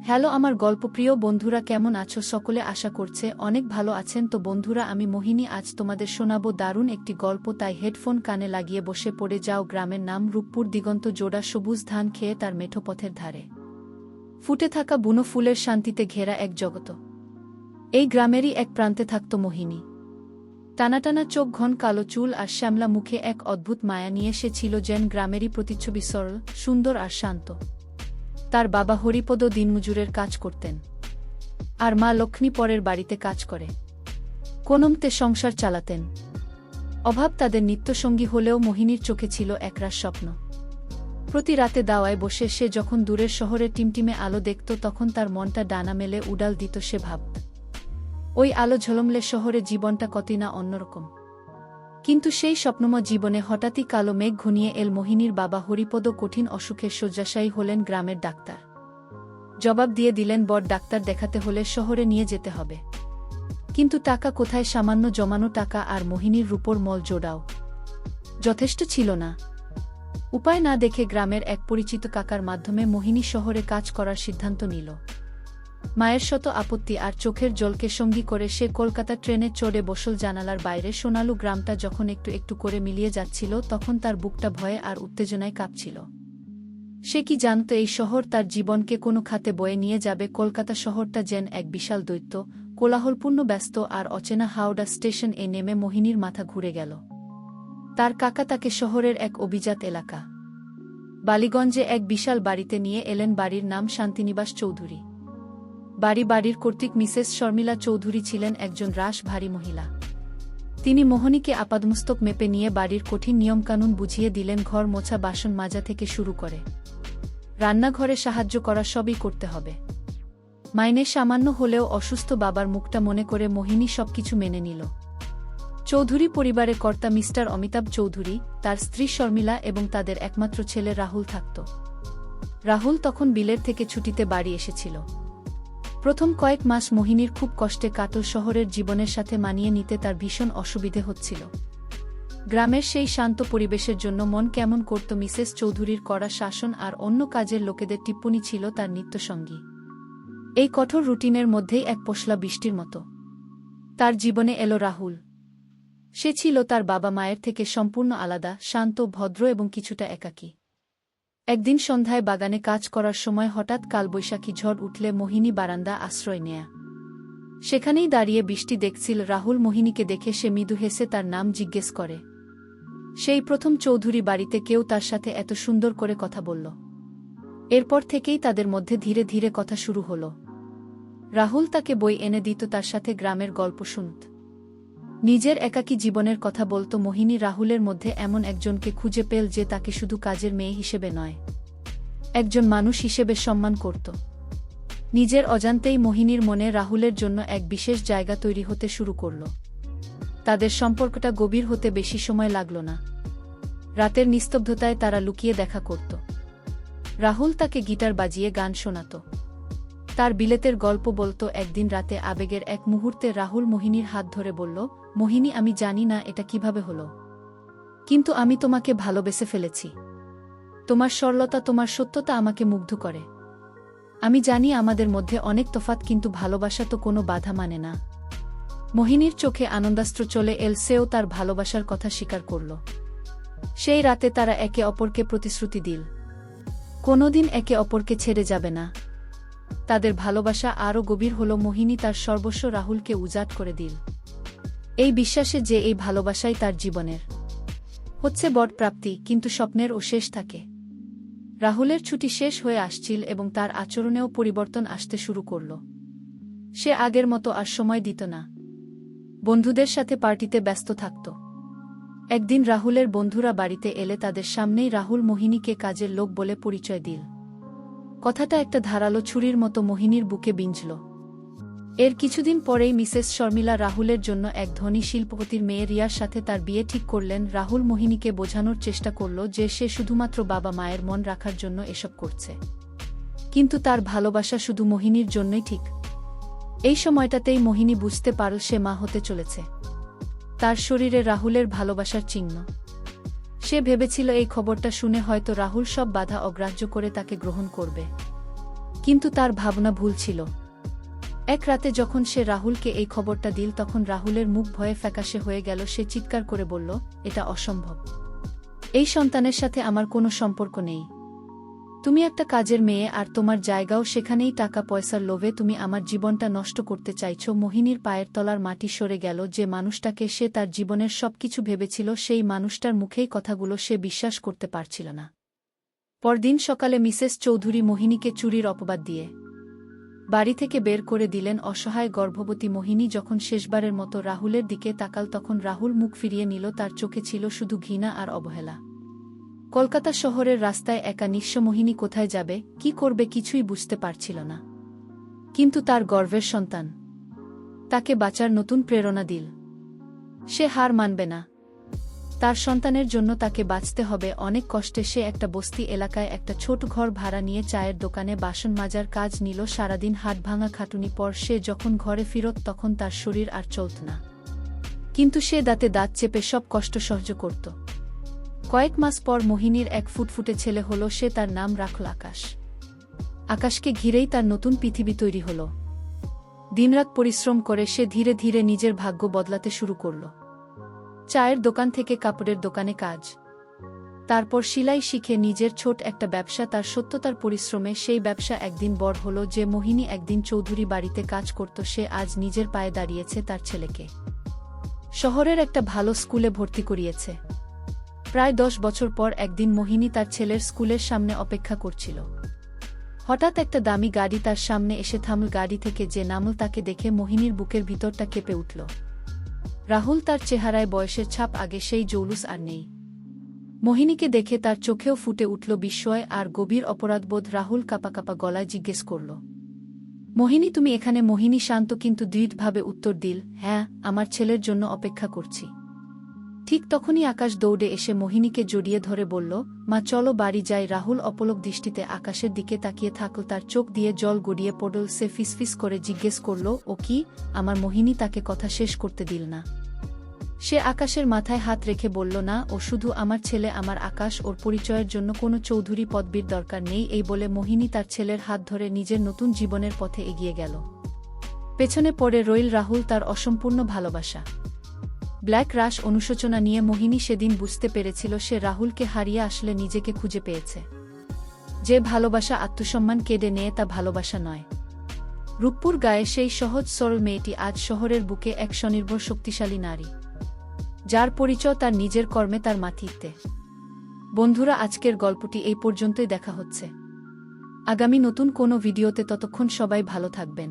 Hello আমার গল্পপ্রিয় বন্ধুরা, কেমন আছো সকলে? আশা করছে অনেক ভালো আছেন। তো বন্ধুরা, আমি মোহিনী আজ তোমাদের শোনাবো দারুণ একটি গল্প, তাই হেডফোন কানে লাগিয়ে বসে পড়ে যাও। গ্রামের নাম রূপপুর। দিগন্ত জোড়া সবুজ ধান খেয়ে তার মেঠো পথের ধারে ফুটে থাকা বুনো ফুলের শান্তিতে ঘেরা এক জগত। এই গ্রামেরই এক প্রান্তে থাকত মোহিনী। টানাটানা চোখ, ঘন কালো চুল আর শ্যামলা মুখে এক অদ্ভুত মায়া নিয়ে সে ছিল যেন গ্রামেরই প্রতিচ্ছবি, সরল, সুন্দর আর শান্ত। তার বাবা হরিপদ দিনমজুরের কাজ করতেন, আর মা লক্ষ্মী পরের বাড়িতে কাজ করে কোনোমতে সংসার চালাতেন। অভাব তাদের নিত্যসঙ্গী হলেও মোহিনীর চোখে ছিল একরাশ স্বপ্ন। প্রতি রাতে দাওয়ায় বসে সে যখন দূরের শহরের টিমটিমে আলো দেখত, তখন তার মনটা ডানা মেলে উড়াল দিত। সে ভাবত, ওই আলো ঝলমলে শহরে জীবনটা কতই না অন্যরকম। কিন্তু সেই স্বপ্নময় জীবনে হঠাৎই কালো মেঘ ঘনিয়ে এল। মোহিনীর বাবা হরিপদ কঠিন অসুখে শয্যাশায়ী হলেন। গ্রামের ডাক্তার জবাব দিয়ে দিলেন, বড় ডাক্তার দেখাতে হলে শহরে নিয়ে যেতে হবে। কিন্তু টাকা কোথায়? সামান্য জমানো টাকা আর মোহিনীর রূপোর মল জোড়াও যথেষ্ট ছিল না। উপায় না দেখে গ্রামের এক পরিচিত কাকার মাধ্যমে মোহিনী শহরে কাজ করার সিদ্ধান্ত নিল। মায়ের শত আপত্তি আর চোখের জলকে সঙ্গী করে সে কলকাতা ট্রেনে চড়ে বসল। জানালার বাইরে সোনালু গ্রামটা যখন একটু একটু করে মিলিয়ে যাচ্ছিল, তখন তার বুকটা ভয়ে আর উত্তেজনায় কাঁপছিল। সে কি জানত এই শহর তার জীবনকে কোনো খাতে বয়ে নিয়ে যাবে। কলকাতা শহরটা যেন এক বিশাল দৈত্য, কোলাহলপূর্ণ, ব্যস্ত আর অচেনা। হাওড়া স্টেশন এ নেমে মোহিনীর মাথা ঘুরে গেল। তার কাকা তাকে শহরের এক অভিজাত এলাকা বালিগঞ্জে এক বিশাল বাড়িতে নিয়ে এলেন। বাড়ির নাম শান্তিনিবাস চৌধুরী। বাড়ির কর্তৃক মিসেস শর্মিলা চৌধুরী ছিলেন একজন রাশভারী মহিলা। তিনি মোহিনীকে আপাদমস্তক মেপে নিয়ে বাড়ির কঠিন নিয়মকানুন বুঝিয়ে দিলেন। ঘর মোছা, বাসন মাজা থেকে শুরু করে রান্নাঘরে সাহায্য করা সবই করতে হবে। মাইনে সামান্য হলেও অসুস্থ বাবার মুখটা মনে করে মোহিনী সবকিছু মেনে নিল। চৌধুরী পরিবারে কর্তা মিস্টার অমিতাভ চৌধুরী, তার স্ত্রী শর্মিলা এবং তাদের একমাত্র ছেলে রাহুল থাকত। রাহুল তখন বিলের থেকে ছুটিতে বাড়ি এসেছিল। প্রথম কয়েক মাস মোহিনীর খুব কষ্টে কাটল। শহরের জীবনের সাথে মানিয়ে নিতে তার ভীষণ অসুবিধে হচ্ছিল। গ্রামের সেই শান্ত পরিবেশের জন্য মন কেমন করত। মিসেস চৌধুরীর কড়া শাসন আর অন্য কাজের লোকেদের টিপ্পনী ছিল তার নিত্যসঙ্গী। এই কঠোর রুটিনের মধ্যেই এক পশলা বৃষ্টির মতো তার জীবনে এলো রাহুল। সে ছিল তার বাবা মায়ের থেকে সম্পূর্ণ আলাদা, শান্ত, ভদ্র এবং কিছুটা একাকী। একদিন সন্ধ্যায় বাগানে কাজ করার সময় হঠাৎ কালবৈশাখী ঝড় উঠলে মোহিনী বারান্দা আশ্রয় নেয়া। সেখানেই দাঁড়িয়ে বৃষ্টি দেখছিল রাহুল। মোহিনীকে দেখে সে মৃদু হেসে তার নাম জিজ্ঞেস করে। সেই প্রথম চৌধুরী বাড়িতে কেউ তার সাথে এত সুন্দর করে কথা বলল। এরপর থেকেই তাদের মধ্যে ধীরে ধীরে কথা শুরু হল। রাহুল তাকে বই এনে দিত, তার সাথে গ্রামের গল্প শুনত, নিজের একাকী জীবনের কথা বলত। মোহিনী রাহুলের মধ্যে এমন একজনকে খুঁজে পেল যে তাকে শুধু কাজের মেয়ে হিসেবে নয়, একজন মানুষ হিসেবে সম্মান করত। নিজের অজান্তেই মোহিনীর মনে রাহুলের জন্য এক বিশেষ জায়গা তৈরি হতে শুরু করল। তাদের সম্পর্কটা গভীর হতে বেশি সময় লাগল না। রাতের নিস্তব্ধতায় তারা লুকিয়ে দেখা করত। রাহুল তাকে গিটার বাজিয়ে গান শোনাত, তার বিলেতের গল্প বলত। একদিন রাতে আবেগের এক মুহূর্তে রাহুল মোহিনীর হাত ধরে বলল, মোহিনী, আমি জানি না এটা কিভাবে হলো, কিন্তু আমি তোমাকে ভালোবেসে ফেলেছি। তোমার সরলতা, তোমার সত্যতা আমাকে মুগ্ধ করে। আমি জানি আমাদের মধ্যে অনেক তফাৎ, কিন্তু ভালোবাসা তো কোনো বাধা মানে না। মোহিনীর চোখে আনন্দাস্ত্র চলে এল। সেও তার ভালোবাসার কথা স্বীকার করল। সেই রাতে তারা একে অপরকে প্রতিশ্রুতি দিল, কোনোদিন একে অপরকে ছেড়ে যাবে না। তাদের ভালোবাসা আরও গভীর হল। মোহিনী তার সর্বস্ব রাহুলকে উজাড় করে দিল, এই বিশ্বাসে যে এই ভালোবাসাই তার জীবনের হচ্ছে বড় প্রাপ্তি। কিন্তু স্বপ্নেরও শেষ থাকে। রাহুলের ছুটি শেষ হয়ে আসছিল এবং তার আচরণেও পরিবর্তন আসতে শুরু করল। সে আগের মতো আর সময় দিত না, বন্ধুদের সাথে পার্টিতে ব্যস্ত থাকত। একদিন রাহুলের বন্ধুরা বাড়িতে এলে তাদের সামনেই রাহুল মোহিনীকে কাজের লোক বলে পরিচয় দিল। কথাটা একটা ধারালো ছুরির মতো মোহিনীর বুকে বিঁধল। এর কিছুদিন পরেই মিসেস শর্মিলা রাহুলের জন্য এক ধনী শিল্পপতির মেয়ে রিয়ার সাথে তার বিয়ে ঠিক করলেন। রাহুল মোহিনীকে বোঝানোর চেষ্টা করল যে সে শুধুমাত্র বাবা মায়ের মন রাখার জন্য এসব করছে, কিন্তু তার ভালোবাসা শুধু মোহিনীর জন্যই ঠিক। এই সময়টাতেই মোহিনী বুঝতে পারল সে মা হতে চলেছে। তার শরীরে রাহুলের ভালোবাসার চিহ্ন। সে ভেবেছিল এই খবরটা শুনে হয়তো রাহুল সব বাধা অগ্রাহ্য করে তাকে গ্রহণ করবে। কিন্তু তার ভাবনা ভুল ছিল। এক রাতে যখন সে রাহুলকে এই খবরটা দিল তখন রাহুলের মুখ ভয়ে ফ্যাকাশে হয়ে গেল। সে চিৎকার করে বলল, এটা অসম্ভব। এই সন্তানের সাথে আমার কোনো সম্পর্ক নেই। তুমি একটা কাজের মেয়ে আর তোমার জায়গাও সেখানেই। টাকা পয়সার লোভে তুমি আমার জীবনটা নষ্ট করতে চাইছো। মোহিনীর পায়ের তলার মাটি সরে গেল। যে মানুষটাকে সে তার জীবনের সবকিছু ভেবেছিল সেই মানুষটার মুখেই কথাগুলো সে বিশ্বাস করতে পারছিল না। পরদিন সকালে মিসেস চৌধুরী মোহিনীকে চুরির অপবাদ দিয়ে বাড়ি থেকে বের করে দিলেন। অসহায় গর্ভবতী মোহিনী যখন শেষবারের মতো রাহুলের দিকে তাকাল তখন রাহুল মুখ ফিরিয়ে নিল। তার চোখে ছিল শুধু ঘৃণা আর অবহেলা। কলকাতা শহরের রাস্তায় একা নিঃস্ব মোহিনী কোথায় যাবে, কি করবে কিছুই বুঝতে পারছিল না। কিন্তু তার গর্ভের সন্তান তাকে বাঁচার নতুন প্রেরণা দিল। সে হার মানবে না। তার সন্তানের জন্য তাকে বাঁচতে হবে। অনেক কষ্টে সে একটা বস্তি এলাকায় একটা ছোট ঘর ভাড়া নিয়ে চায়ের দোকানে বাসন মাজার কাজ নিল। সারাদিন হাট ভাঙা খাটুনি পর সে যখন ঘরে ফিরত তখন তার শরীর আর চলত না। কিন্তু সে দাঁতে দাঁত চেপে সব কষ্ট সহ্য করত। কয়েক মাস পর মোহিনীর এক ফুটফুটে ছেলে হল। সে তার নাম রাখল আকাশ। আকাশকে ঘিরেই তার নতুন পৃথিবী তৈরি হল। দিনরাত পরিশ্রম করে সে ধীরে ধীরে নিজের ভাগ্য বদলাতে শুরু করল। চায়ের দোকান থেকে কাপড়ের দোকানে কাজ, তারপর সেলাই শিখে নিজের ছোট একটা ব্যবসা। তার সত্যতার পরিশ্রমে সেই ব্যবসা একদিন বড় হল। যে মোহিনী একদিন চৌধুরী বাড়িতে কাজ করত সে আজ নিজের পায়ে দাঁড়িয়েছে। তার ছেলেকে শহরের একটা ভালো স্কুলে ভর্তি করিয়েছে। প্রায় 10 বছর পর একদিন মোহিনী তার ছেলের স্কুলের সামনে অপেক্ষা করছিল। হঠাৎ একটা দামি গাড়ি তার সামনে এসে থামল। গাড়ি থেকে যে নামল তাকে দেখে মোহিনীর বুকের ভিতরটা কেঁপে উঠল। রাহুল, তার চেহারায় বয়সের ছাপ। আগে সেই জৌলুস আর নেই। মোহিনীকে দেখে তার চোখেও ফুটে উঠল বিস্ময় আর গভীর অপরাধবোধ। রাহুল কাঁপা কাঁপা গলায় জিজ্ঞেস করল, মোহিনী তুমি এখানে? মোহিনী শান্ত কিন্তু দৃঢ়ভাবে উত্তর দিল, হ্যাঁ, আমার ছেলের জন্য অপেক্ষা করছি। ঠিক তখনই আকাশ দৌড়ে এসে মোহিনীকে জড়িয়ে ধরে বলল, মা চলো বাড়ি যাই। রাহুল অপলক দৃষ্টিতে আকাশের দিকে তাকিয়ে থাকল। তার চোখ দিয়ে জল গড়িয়ে পড়ল। সে ফিসফিস করে জিজ্ঞেস করল, ও কি? আমার মোহিনী তাকে কথা শেষ করতে দিল না। সে আকাশের মাথায় হাত রেখে বলল, না, ও শুধু আমার ছেলে, আমার আকাশ। ওর পরিচয়ের জন্য কোনো চৌধুরী পদবীর দরকার নেই। এই বলে মোহিনী তার ছেলের হাত ধরে নিজের নতুন জীবনের পথে এগিয়ে গেল। পেছনে পড়ে রইল রাহুল, তার অসম্পূর্ণ ভালোবাসা। ব্ল্যাক রাশ অনুশোচনা নিয়ে মোহিনী সেদিন বুঝতে পেরেছিল সে রাহুলকে হারিয়ে আসলে নিজেকে খুঁজে পেয়েছে। যে ভালোবাসা আত্মসম্মান কেড়ে নেয় তা ভালোবাসা নয়। রূপপুর গায়ে সেই সহজ সরল মেয়েটি আজ শহরের বুকে এক স্বনির্ভর শক্তিশালী নারী, যার পরিচয় তার নিজের কর্মে, তার মাতৃত্বে। বন্ধুরা, আজকের গল্পটি এই পর্যন্তই। দেখা হচ্ছে আগামী নতুন কোনো ভিডিওতে। ততক্ষণ সবাই ভালো থাকবেন।